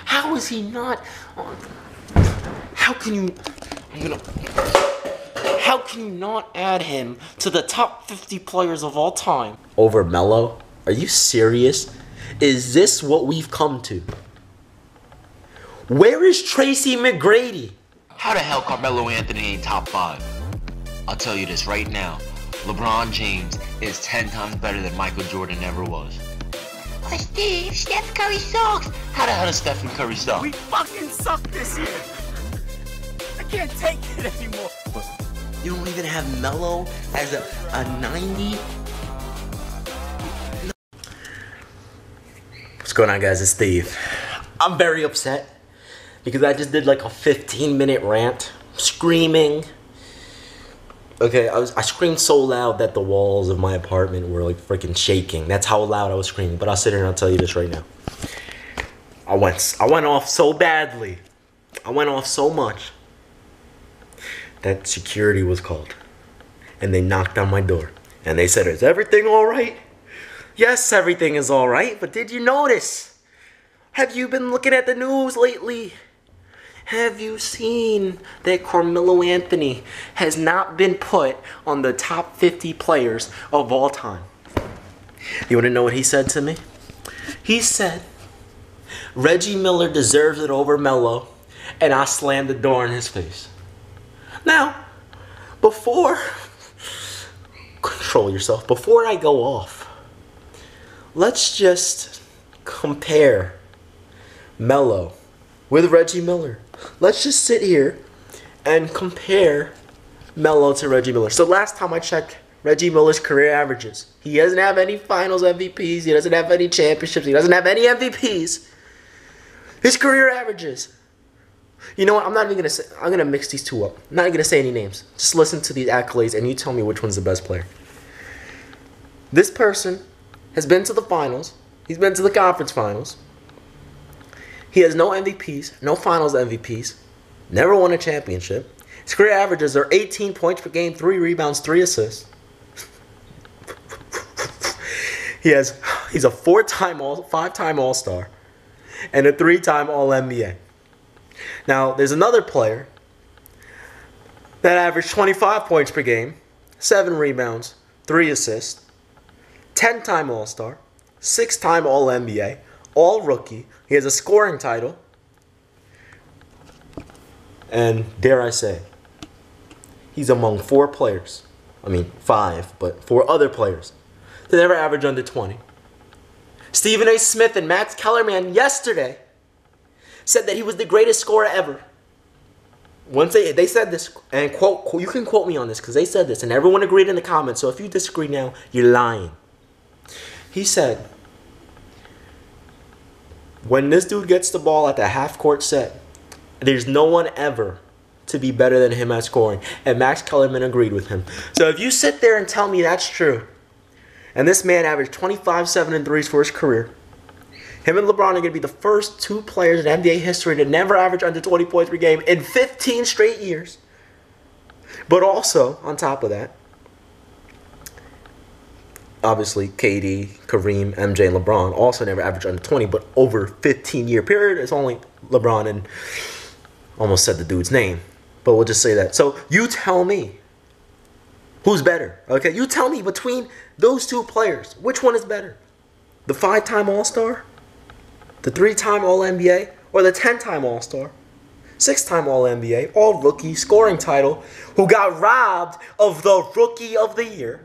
How is he not on? How can you? How can you not add him to the top 50 players of all time? Over Melo? Are you serious? Is this what we've come to? Where is Tracy McGrady? How the hell Carmelo Anthony ain't top 5? I'll tell you this right now. LeBron James is 10 times better than Michael Jordan ever was. Oh, Steve, Steph Curry sucks. How the hell does Stephen Curry suck? We fucking suck this year. I can't take it anymore. You don't even have Melo as a 90? What's going on, guys? It's Steve. I'm very upset because I just did like a 15-minute rant, screaming. Okay, I screamed so loud that the walls of my apartment were like freaking shaking. That's how loud I was screaming. But I'll sit here and I'll tell you this right now. I went off so badly. I went off so much that security was called. And they knocked on my door. And they said, "Is everything all right?" Yes, everything is all right. But did you notice? Have you been looking at the news lately? Have you seen that Carmelo Anthony has not been put on the top 50 players of all time? You want to know what he said to me? He said, Reggie Miller deserves it over Melo, and I slammed the door in his face. Now, control yourself. Before I go off, let's just compare Melo with Reggie Miller. Let's just sit here and compare Melo to Reggie Miller. So last time I checked Reggie Miller's career averages, he doesn't have any finals MVPs. He doesn't have any championships. He doesn't have any MVPs. His career averages. You know what? I'm not even going to say, I'm going to mix these two up. I'm not going to say any names. Just listen to these accolades and you tell me which one's the best player. This person has been to the finals. He's been to the conference finals. He has no MVPs, no finals MVPs, never won a championship. His career averages are 18 points per game, 3 rebounds, 3 assists. He's a 5-time All-Star and a 3-time All-NBA. Now, there's another player that averaged 25 points per game, 7 rebounds, 3 assists, 10-time All-Star, 6-time All-NBA, All-Rookie. He has a scoring title. And dare I say, he's among 4 players. I mean, 5, but 4 other players that never average under 20. Stephen A. Smith and Max Kellerman yesterday said that he was the greatest scorer ever. Once they said this, and quote, you can quote me on this because they said this, and everyone agreed in the comments. So if you disagree now, you're lying. He said, when this dude gets the ball at the half-court set, there's no one ever to be better than him at scoring. And Max Kellerman agreed with him. So if you sit there and tell me that's true, and this man averaged 25, 7, and 3s for his career, him and LeBron are going to be the first 2 players in NBA history to never average under 20 points per game in 15 straight years. But also, on top of that, obviously, KD, Kareem, MJ, and LeBron also never averaged under 20, but over a 15-year period, it's only LeBron and almost said the dude's name. But we'll just say that. So you tell me who's better, okay? You tell me between those 2 players, which one is better? The 5-time All-Star, the 3-time All-NBA, or the 10-time All-Star, 6-time All-NBA, All-Rookie, scoring title, who got robbed of the Rookie of the Year,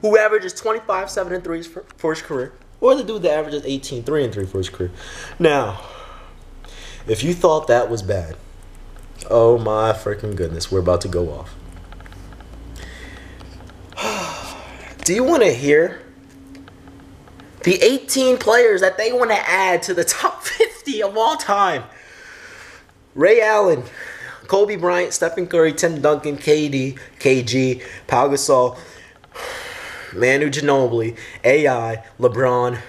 who averages 25, 7, and 3s for his career, or the dude that averages 18, 3, and 3 for his career. Now, if you thought that was bad, oh my freaking goodness, we're about to go off. Do you want to hear the 18 players that they want to add to the top 50 of all time? Ray Allen, Kobe Bryant, Stephen Curry, Tim Duncan, KD, KG, Pau Gasol, Manu Ginobili, AI, LeBron,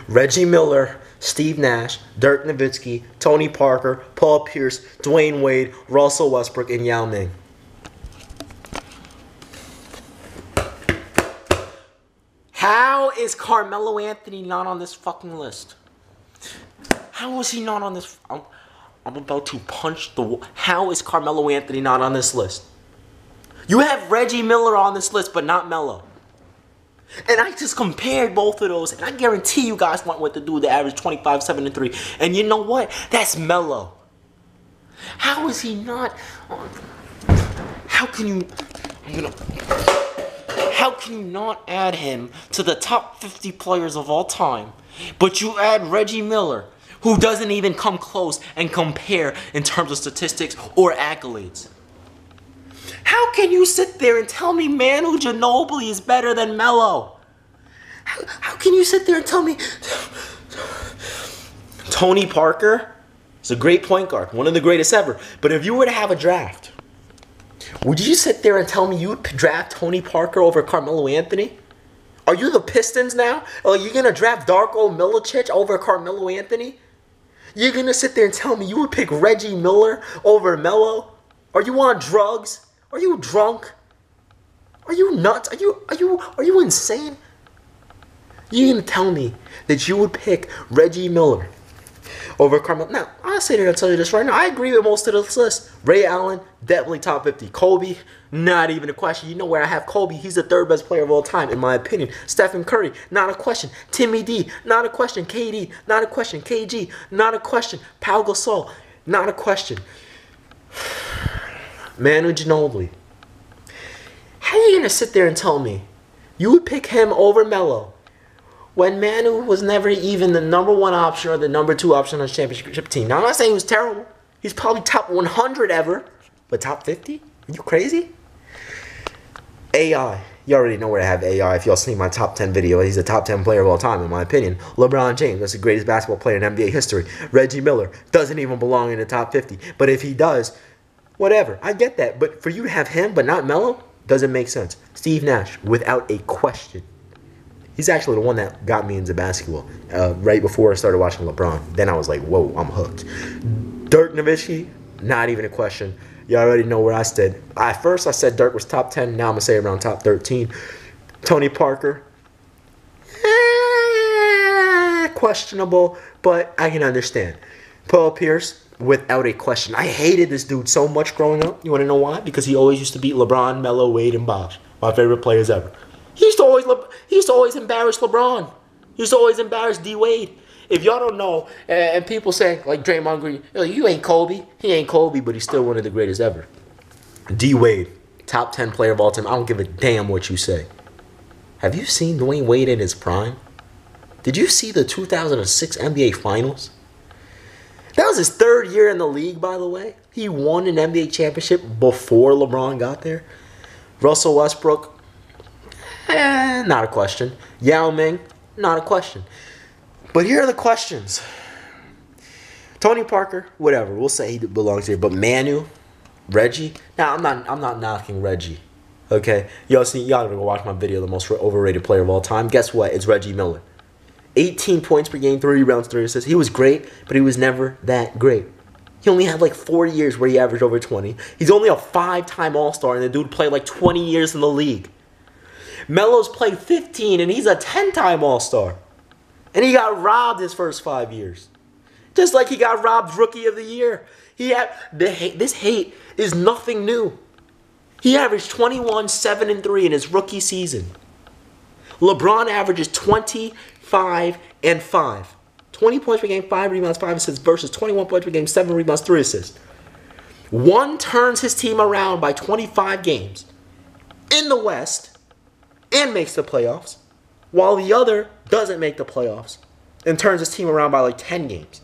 Reggie Miller, Steve Nash, Dirk Nowitzki, Tony Parker, Paul Pierce, Dwayne Wade, Russell Westbrook, and Yao Ming. How is Carmelo Anthony not on this fucking list? How is he not on this? I'm about to punch the wall. How is Carmelo Anthony not on this list? You have Reggie Miller on this list, but not Melo. And I just compared both of those, and I guarantee you guys went with the dude that averaged 25, 7, and 3. And you know what? That's Melo. How is he not? How can you? How can you not add him to the top 50 players of all time, but you add Reggie Miller, who doesn't even come close and compare in terms of statistics or accolades? How can you sit there and tell me Manu Ginobili is better than Melo? How can you sit there and tell me Tony Parker is a great point guard, one of the greatest ever, but if you were to have a draft, would you sit there and tell me you would draft Tony Parker over Carmelo Anthony? Are you the Pistons now? Are you going to draft Darko Milicic over Carmelo Anthony? You're going to sit there and tell me you would pick Reggie Miller over Melo? Are you on drugs? Are you drunk? Are you nuts? Are you insane? You're going to tell me that you would pick Reggie Miller over Carmelo? Now, I'll sit here and tell you this right now. I agree with most of this list. Ray Allen, definitely top 50. Kobe, not even a question. You know where I have Kobe. He's the third best player of all time, in my opinion. Stephen Curry, not a question. Timmy D, not a question. KD, not a question. KG, not a question. Pau Gasol, not a question. Manu Ginobili. How are you going to sit there and tell me you would pick him over Melo when Manu was never even the number 1 option or the number 2 option on his championship team? Now, I'm not saying he was terrible. He's probably top 100 ever. But top 50? Are you crazy? AI. You already know where to have AI. If y'all seen my top 10 video, he's the top 10 player of all time, in my opinion. LeBron James, that's the greatest basketball player in NBA history. Reggie Miller doesn't even belong in the top 50. But if he does, whatever. I get that. But for you to have him but not Melo doesn't make sense. Steve Nash, without a question. He's actually the one that got me into basketball right before I started watching LeBron. Then I was like, whoa, I'm hooked. Dirk Nowitzki, not even a question. You already know where I stood. At first, I said Dirk was top 10. Now I'm going to say around top 13. Tony Parker, questionable, but I can understand. Paul Pierce, without a question. I hated this dude so much growing up. You want to know why? Because he always used to beat LeBron, Melo, Wade, and Bosh. My favorite players ever. He used to always embarrass LeBron. He used to always embarrass D. Wade. If y'all don't know, and people say, like Draymond Green, you ain't Kobe. He ain't Kobe, but he's still one of the greatest ever. D. Wade, top 10 player of all time. I don't give a damn what you say. Have you seen Dwayne Wade in his prime? Did you see the 2006 NBA Finals? That was his 3rd year in the league, by the way. He won an NBA championship before LeBron got there. Russell Westbrook, not a question. Yao Ming, not a question. But here are the questions. Tony Parker, whatever. We'll say he belongs here. But Manu, Reggie. Now I'm not knocking Reggie. Okay? Y'all gotta go watch my video, the most overrated player of all time. Guess what? It's Reggie Miller. 18 points per game, 3 rebounds, 3 assists. He was great, but he was never that great. He only had like 4 years where he averaged over 20. He's only a 5-time All-Star, and the dude played like 20 years in the league. Melo's played 15, and he's a 10-time All-Star. And he got robbed his first 5 years. Just like he got robbed Rookie of the Year. This hate is nothing new. He averaged 21, 7, and 3 in his rookie season. LeBron averages 25 and 5. 20 points per game, 5 rebounds, 5 assists versus 21 points per game, 7 rebounds, 3 assists. One turns his team around by 25 games in the West and makes the playoffs, while the other doesn't make the playoffs and turns his team around by like 10 games.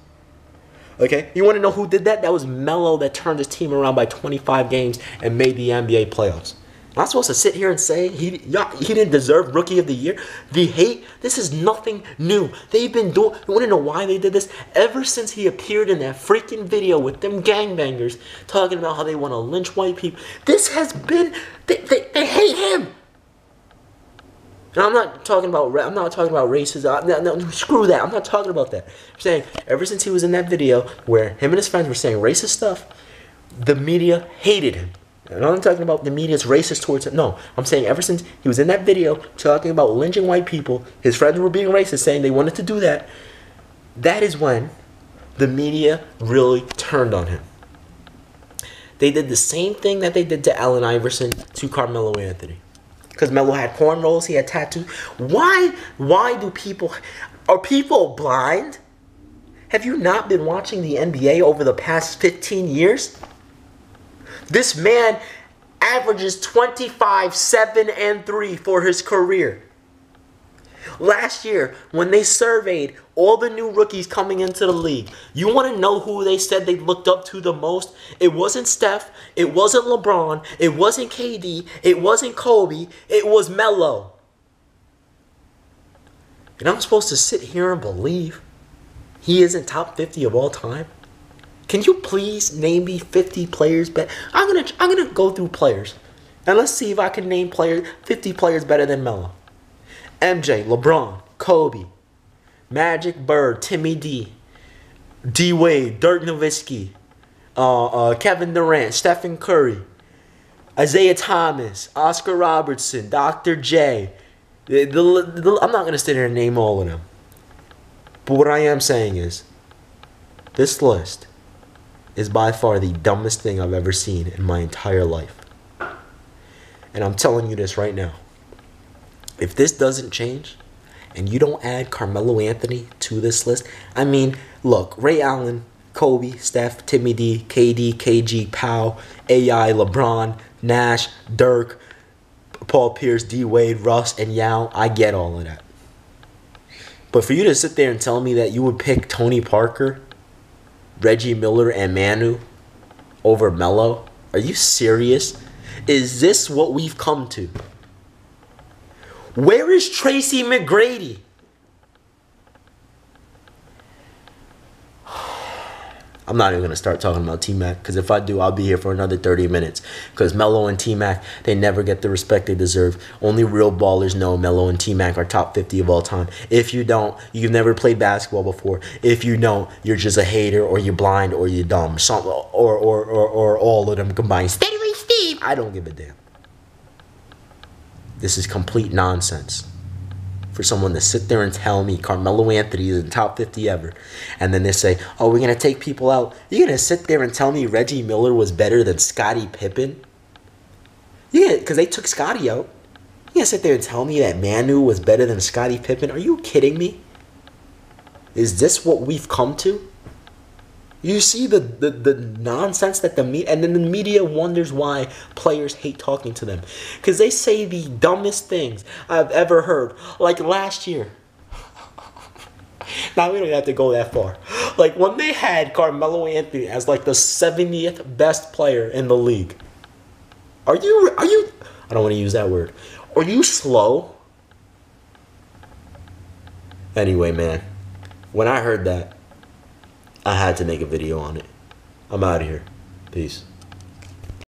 Okay? You want to know who did that? That was Melo that turned his team around by 25 games and made the NBA playoffs. I'm not supposed to sit here and say he didn't deserve Rookie of the Year. The hate, this is nothing new. They've been doing, you want to know why they did this? Ever since he appeared in that freaking video with them gangbangers talking about how they want to lynch white people. This has been, they hate him. And I'm not talking about racism. No, screw that. I'm not talking about that. I'm saying ever since he was in that video where him and his friends were saying racist stuff, the media hated him. And I'm not talking about the media's racist towards him. No, I'm saying ever since he was in that video talking about lynching white people, his friends were being racist, saying they wanted to do that. that is when the media really turned on him. They did the same thing that they did to Allen Iverson to Carmelo Anthony. Because Melo had cornrows, he had tattoos. Why do people... Are people blind? Have you not been watching the NBA over the past 15 years? This man averages 25, 7, and 3 for his career. Last year, when they surveyed all the new rookies coming into the league, you want to know who they said they looked up to the most? It wasn't Steph, it wasn't LeBron, it wasn't KD, it wasn't Kobe, it was Melo. And I'm supposed to sit here and believe he isn't top 50 of all time? Can you please name me 50 players better? I'm gonna go through players, and let's see if I can name 50 players better than Melo. MJ, LeBron, Kobe, Magic, Bird, Timmy D, D Wade, Dirk Nowitzki, Kevin Durant, Stephen Curry, Isaiah Thomas, Oscar Robertson, Dr. J. I'm not gonna sit here and name all of them. But what I am saying is, this list is by far the dumbest thing I've ever seen in my entire life. And I'm telling you this right now. If this doesn't change, and you don't add Carmelo Anthony to this list, I mean, look, Ray Allen, Kobe, Steph, Timmy D, KD, KG, Powell, AI, LeBron, Nash, Dirk, Paul Pierce, D Wade, Russ, and Yao, I get all of that. But for you to sit there and tell me that you would pick Tony Parker, Reggie Miller, and Manu over Melo, are you serious? Is this what we've come to? Where is Tracy McGrady? I'm not even going to start talking about T-Mac, because if I do, I'll be here for another 30 minutes. Because Melo and T-Mac, they never get the respect they deserve. Only real ballers know Melo and T-Mac are top 50 of all time. If you don't, you've never played basketball before. If you don't, you're just a hater, or you're blind, or you're dumb. Or all of them combined. Steady Steve! I don't give a damn. This is complete nonsense. For someone to sit there and tell me Carmelo Anthony is in top 50 ever, and then they say, oh, we're going to take people out. You're going to sit there and tell me Reggie Miller was better than Scottie Pippen? Yeah, because they took Scottie out. You're going to sit there and tell me that Manu was better than Scottie Pippen? Are you kidding me? Is this what we've come to? You see the nonsense that the media, and then the media wonders why players hate talking to them. Because they say the dumbest things I've ever heard. Like last year. Now we don't have to go that far. Like when they had Carmelo Anthony as like the 70th best player in the league. Are you, I don't want to use that word. Are you slow? Anyway, man. When I heard that, I had to make a video on it. I'm out of here. Peace.